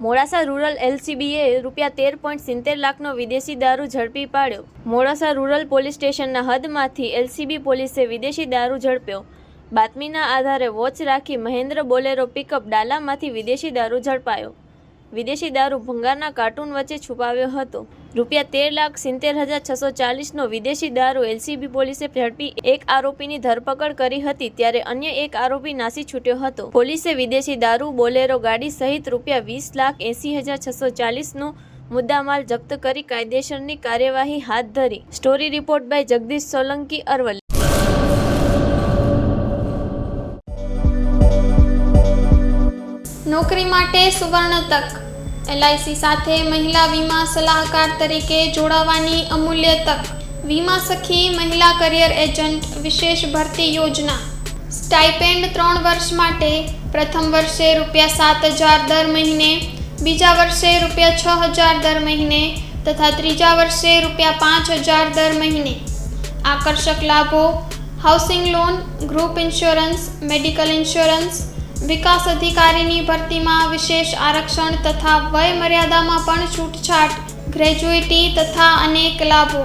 Modasa rural એલસીબીએ ₹13.70 લાખનો વિદેશી દારૂ ઝડપી પાડ્યો। મોડાસા રૂરલ પોલીસ સ્ટેશનના હદમાંથી એલસીબી પોલીસે વિદેશી દારૂ ઝડપ્યો। બાતમીના આધારે વોચ રાખી મહેન્દ્ર બોલેરો પિકઅપ ડાલામાંથી વિદેશી દારૂ ઝડપાયો। વિદેશી દારૂ ભંગારના કાર્ટૂન વચ્ચે છુપાવ્યો હતો। ₹13,70,640નો વિદેશી દારૂ એલસીબી પોલીસે ઝડપી એક આરોપીની ધરપકડ કરી હતી, ત્યારે અન્ય એક આરોપી નાસી છૂટ્યો હતો। પોલીસે વિદેશી દારૂ, બોલેરો ગાડી સહિત ₹20,80,640નો મુદ્દામાલ જપ્ત કરી કાયદેસરની કાર્યવાહી હાથ ધરી। Story report by Jagdish Solanki, Aravalli. નોકરી માટે સુવર્ણ તક। એલઆઈસી સાથે મહિલા વીમા સલાહકાર તરીકે જોડાવાની અમૂલ્ય તક। વીમા સખી મહિલા કરિયર એજન્ટ વિશેષ ભરતી યોજના। સ્ટાઇપેન્ડ 3 વર્ષ માટે પ્રથમ વર્ષે ₹7,000 દર મહિને, બીજા વર્ષે ₹6,000 દર મહિને તથા ત્રીજા વર્ષે ₹5,000 દર મહિને। આકર્ષક લાભો: housing loan, group insurance, medical insurance. વિકાસ અધિકારીની ભરતીમાં વિશેષ આરક્ષણ તથા વય મર્યાદામાં પણ છૂટછાટ, ગ્રેજ્યુઇટી તથા અનેક લાભો।